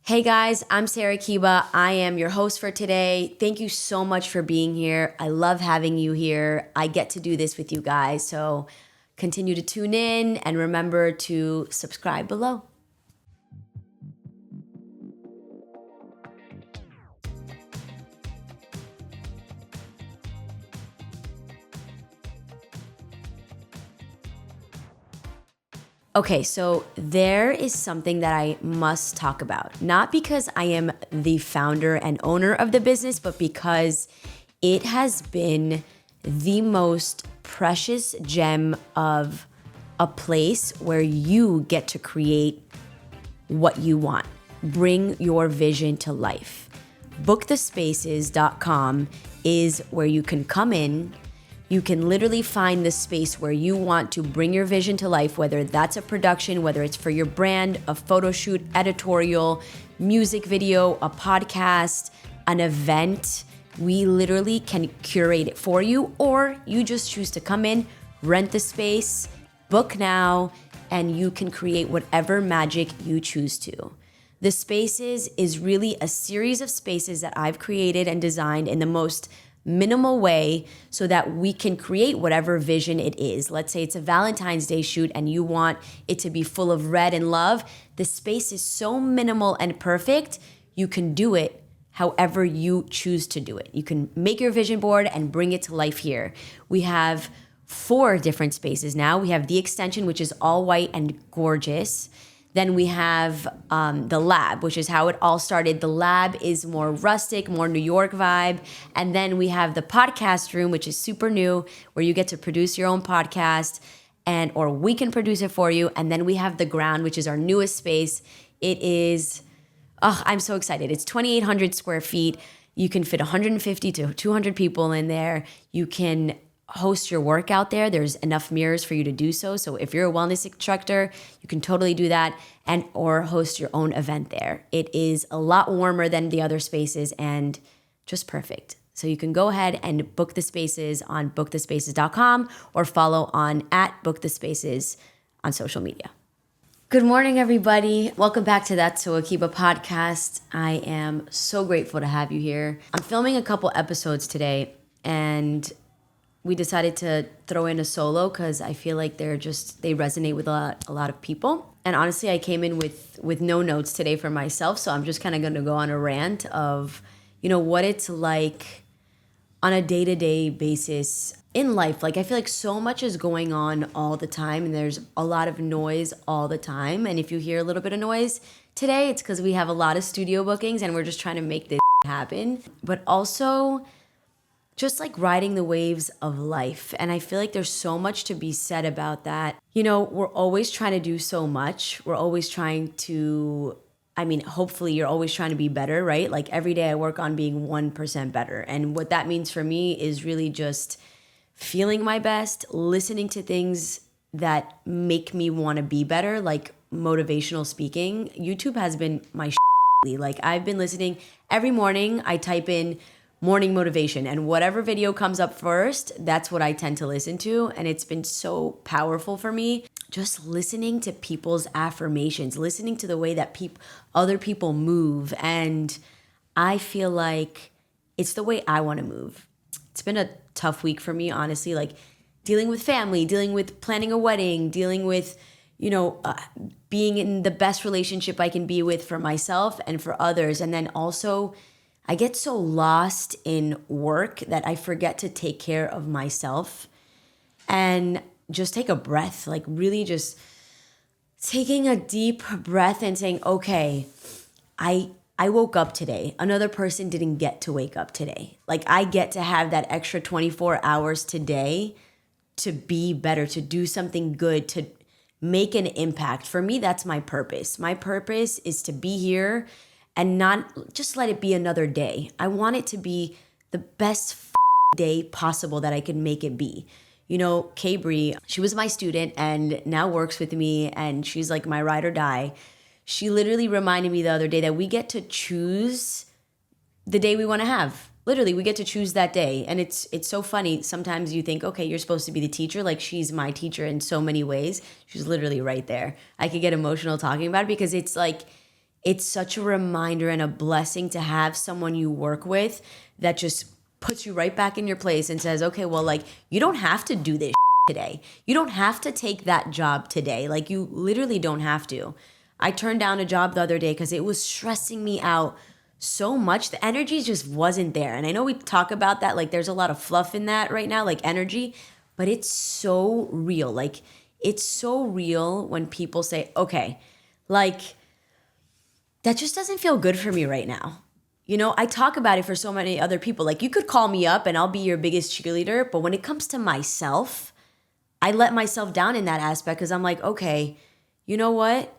Hey guys, I'm Sarah Akiba. I am your host for today. Thank you so much for being here. I love having you here. I get to do this with you guys. So continue to tune in and remember to subscribe below. Okay, so there is something that I must talk about. Not because I am the founder and owner of the business, but because it has been the most precious gem of a place where you get to create what you want. Bring your vision to life. Bookthespaces.com is where you can come in. You can literally find the space where you want to bring your vision to life, whether that's a production, whether it's for your brand, a photo shoot, editorial, music video, a podcast, an event. We literally can curate it for you, or you just choose to come in, rent the space, book now, and you can create whatever magic you choose to. The Spaces is really a series of spaces that I've created and designed in the most minimal way so that we can create whatever vision it is. Let's say it's a Valentine's Day shoot and you want it to be full of red and love. The space is so minimal and perfect, you can do it however you choose to do it. You can make your vision board and bring it to life here. We have 4 different spaces now. We have the extension, which is all white and gorgeous. Then we have the lab, which is how it all started. The lab is more rustic, more New York vibe. And then we have the podcast room, which is super new, where you get to produce your own podcast or we can produce it for you. And then we have the ground, which is our newest space. It is, I'm so excited. It's 2,800 square feet. You can fit 150 to 200 people in there. You can host your workout there. There's enough mirrors for you to do so. So if you're a wellness instructor, you can totally do that or host your own event there. It is a lot warmer than the other spaces and just perfect. So you can go ahead and book the spaces on bookthespaces.com or follow on @bookthespaces on social media. Good morning, everybody. Welcome back to That's So Akiba podcast. I am so grateful to have you here. I'm filming a couple episodes today and we decided to throw in a solo because I feel like they resonate with a lot of people. And honestly, I came in with no notes today for myself. So I'm just kind of going to go on a rant of, what it's like on a day-to-day basis in life. Like, I feel like so much is going on all the time and there's a lot of noise all the time. And if you hear a little bit of noise today, it's because we have a lot of studio bookings and we're just trying to make this happen. But also just like riding the waves of life. And I feel like there's so much to be said about that. We're always trying to do so much. We're always trying to, hopefully you're always trying to be better, right? Like every day I work on being 1% better. And what that means for me is really just feeling my best, listening to things that make me want to be better, like motivational speaking. YouTube has been my lately. Like I've been listening every morning. I type in morning motivation and whatever video comes up first, that's what I tend to listen to. And it's been so powerful for me just listening to people's affirmations, listening to the way that other people move. And I feel like it's the way I want to move. It's been a tough week for me, honestly, like dealing with family, dealing with planning a wedding, dealing with, being in the best relationship I can be with for myself and for others. And then also I get so lost in work that I forget to take care of myself and just take a breath, like really just taking a deep breath and saying, okay, I woke up today. Another person didn't get to wake up today. Like I get to have that extra 24 hours today to be better, to do something good, to make an impact. For me, that's my purpose. My purpose is to be here and not just let it be another day. I want it to be the best day possible that I can make it be. Kabri, she was my student and now works with me and she's like my ride or die. She literally reminded me the other day that we get to choose the day we want to have. Literally, we get to choose that day. And it's so funny. Sometimes you think, okay, you're supposed to be the teacher. Like she's my teacher in so many ways. She's literally right there. I could get emotional talking about it because it's like, it's such a reminder and a blessing to have someone you work with that just puts you right back in your place and says, okay, well, like, you don't have to do this today. You don't have to take that job today. Like, you literally don't have to. I turned down a job the other day because it was stressing me out so much. The energy just wasn't there. And I know we talk about that, like there's a lot of fluff in that right now, like energy, but it's so real. Like, it's so real when people say, okay, like, that just doesn't feel good for me right now. You know, I talk about it for so many other people. Like, you could call me up and I'll be your biggest cheerleader, but when it comes to myself, I let myself down in that aspect because I'm like, okay, you know what?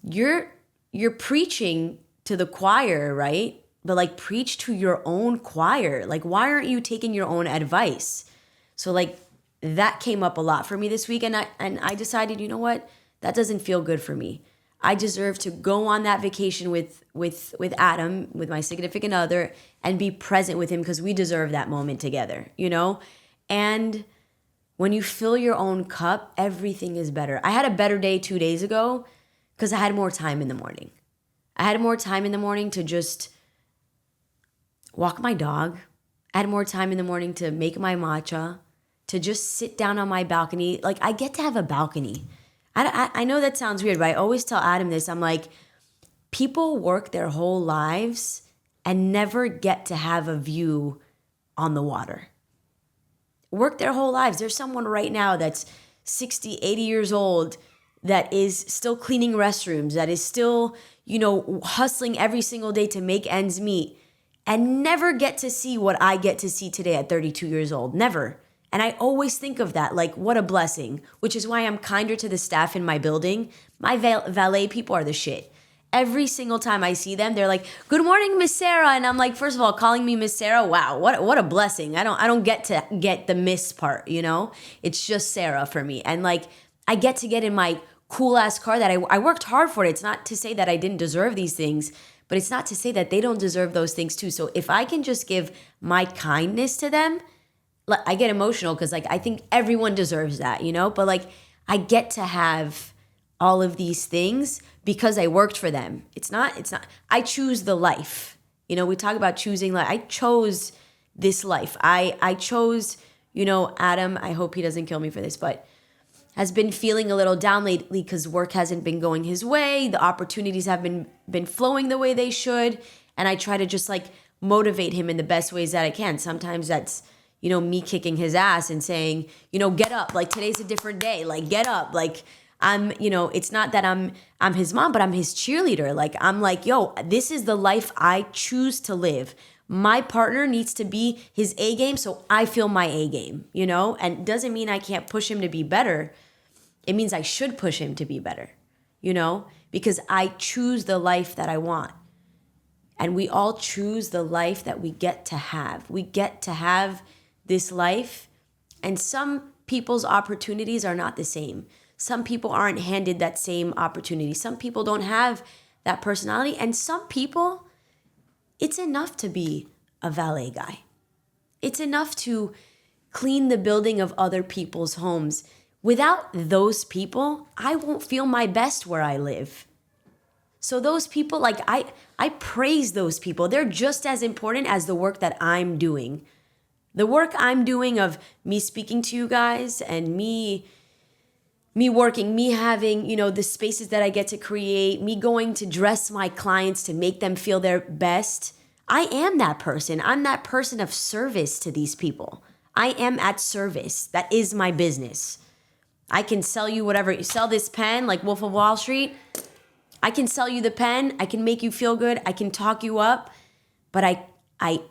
You're preaching to the choir, right? But like, preach to your own choir. Like, why aren't you taking your own advice? So like, that came up a lot for me this week, and I decided, you know what? That doesn't feel good for me. I deserve to go on that vacation with Adam, with my significant other, and be present with him because we deserve that moment together, you know? And when you fill your own cup, everything is better. I had a better day 2 days ago because I had more time in the morning. I had more time in the morning to just walk my dog. I had more time in the morning to make my matcha, to just sit down on my balcony. Like, I get to have a balcony. I know that sounds weird, but I always tell Adam this. I'm like, people work their whole lives and never get to have a view on the water. Work their whole lives. There's someone right now that's 60, 80 years old that is still cleaning restrooms, that is still, you know, hustling every single day to make ends meet, and never get to see what I get to see today at 32 years old. Never. And I always think of that, like, what a blessing, which is why I'm kinder to the staff in my building. My valet people are the shit. Every single time I see them, they're like, "Good morning, Miss Sarah." And I'm like, first of all, calling me Miss Sarah, wow, what a blessing. I don't get to get the miss part, you know? It's just Sarah for me. And like, I get to get in my cool ass car that I worked hard for it. It's not to say that I didn't deserve these things, but it's not to say that they don't deserve those things too. So if I can just give my kindness to them, I get emotional because like, I think everyone deserves that, you know? But like, I get to have all of these things because I worked for them. It's not, I choose the life. You know, we talk about choosing life. I chose this life. I chose, you know, Adam, I hope he doesn't kill me for this, but has been feeling a little down lately because work hasn't been going his way. The opportunities have been flowing the way they should. And I try to just like motivate him in the best ways that I can. Sometimes that's, you know, me kicking his ass and saying, you know, get up. Like, today's a different day. Like, get up. Like, I'm, you know, it's not that I'm his mom, but I'm his cheerleader. Like, I'm like, yo, this is the life I choose to live. My partner needs to be his A game, so I feel my A game, you know? And it doesn't mean I can't push him to be better. It means I should push him to be better, you know? Because I choose the life that I want. And we all choose the life that we get to have. We get to have this life, and some people's opportunities are not the same. Some people aren't handed that same opportunity. Some people don't have that personality, and some people, it's enough to be a valet guy. It's enough to clean the building of other people's homes. Without those people, I won't feel my best where I live. So those people, like, I praise those people. They're just as important as the work that I'm doing. The work I'm doing of me speaking to you guys and me working, me having, you know, the spaces that I get to create, me going to dress my clients to make them feel their best. I am that person. I'm that person of service to these people. I am at service. That is my business. I can sell you whatever. You sell this pen like Wolf of Wall Street. I can sell you the pen. I can make you feel good. I can talk you up. But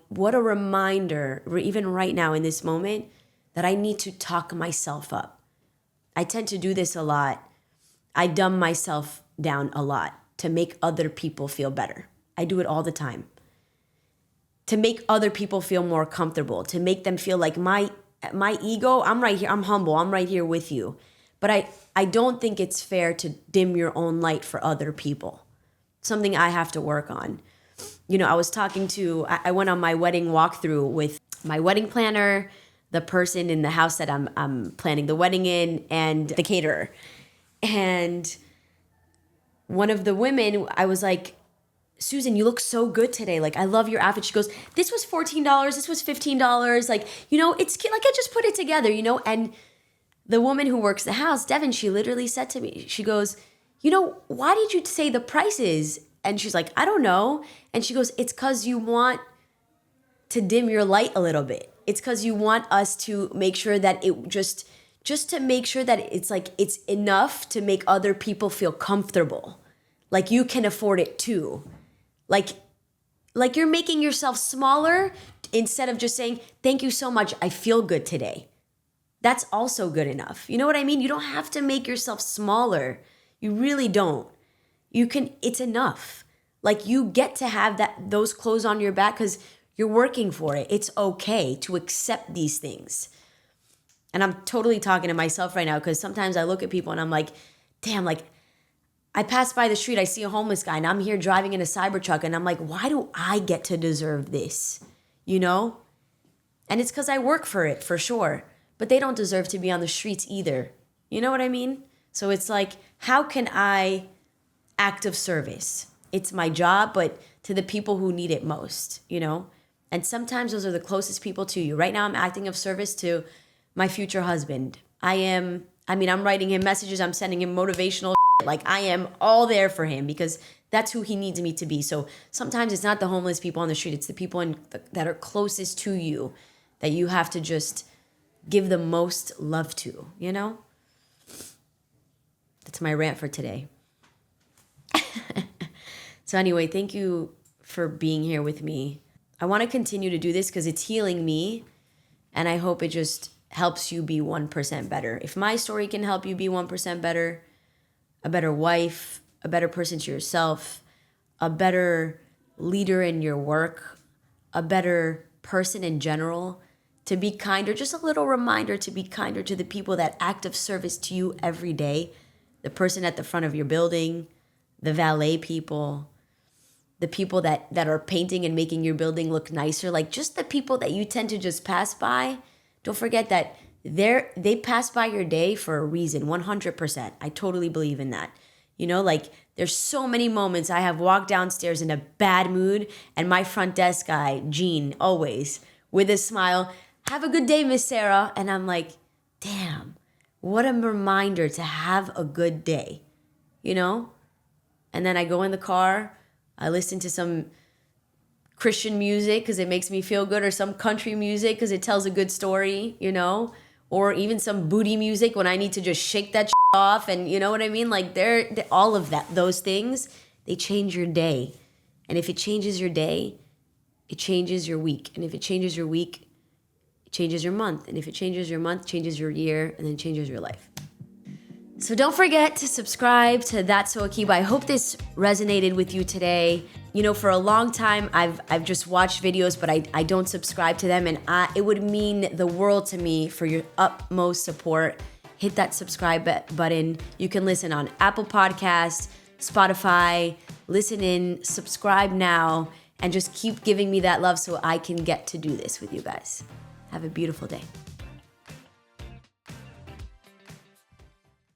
what a reminder, even right now in this moment, that I need to talk myself up. I tend to do this a lot. I dumb myself down a lot to make other people feel better. I do it all the time. To make other people feel more comfortable, to make them feel like my ego, I'm right here, I'm humble, I'm right here with you. But I don't think it's fair to dim your own light for other people. Something I have to work on. You know, I went on my wedding walkthrough with my wedding planner, the person in the house that I'm planning the wedding in, and the caterer. And one of the women, I was like, Susan, you look so good today. Like, I love your outfit. She goes, this was $14. This was $15. Like, it's like I just put it together, And the woman who works the house, Devin, she literally said to me, she goes, why did you say the prices? And she's like, I don't know. And she goes, it's because you want to dim your light a little bit. It's because you want us to make sure that it just to make sure that it's like it's enough to make other people feel comfortable. Like you can afford it too. Like you're making yourself smaller instead of just saying, thank you so much, I feel good today. That's also good enough. You know what I mean? You don't have to make yourself smaller. You really don't. It's enough. Like you get to have those clothes on your back because you're working for it. It's okay to accept these things. And I'm totally talking to myself right now because sometimes I look at people and I'm like, damn, like I pass by the street, I see a homeless guy and I'm here driving in a Cybertruck and I'm like, why do I get to deserve this? And it's because I work for it, for sure. But they don't deserve to be on the streets either. You know what I mean? So it's like, how can I act of service? It's my job, but to the people who need it most, And sometimes those are the closest people to you. Right now, I'm acting of service to my future husband. I'm writing him messages. I'm sending him motivational shit. Like I am all there for him because that's who he needs me to be. So sometimes it's not the homeless people on the street. It's the people that are closest to you that you have to just give the most love to, That's my rant for today. So anyway, thank you for being here with me. I want to continue to do this because it's healing me, and I hope it just helps you be 1% better. If my story can help you be 1% better, a better wife, a better person to yourself, a better leader in your work, a better person in general, to be kinder, just a little reminder to be kinder to the people that act of service to you every day, the person at the front of your building, the valet people, the people that are painting and making your building look nicer, like just the people that you tend to just pass by. Don't forget that they pass by your day for a reason, 100%. I totally believe in that. Like there's so many moments I have walked downstairs in a bad mood and my front desk guy, Gene, always with a smile, have a good day, Miss Sarah. And I'm like, damn, what a reminder to have a good day, And then I go in the car, I listen to some Christian music because it makes me feel good, or some country music because it tells a good story, or even some booty music when I need to just shake that off. And you know what I mean? Like they're all of those things, they change your day. And if it changes your day, it changes your week. And if it changes your week, it changes your month. And if it changes your month, it changes your year, and then changes your life. So don't forget to subscribe to That's So Akiba. I hope this resonated with you today. For a long time, I've just watched videos, but I don't subscribe to them. And it would mean the world to me for your utmost support. Hit that subscribe button. You can listen on Apple Podcasts, Spotify, listen in, subscribe now, and just keep giving me that love so I can get to do this with you guys. Have a beautiful day.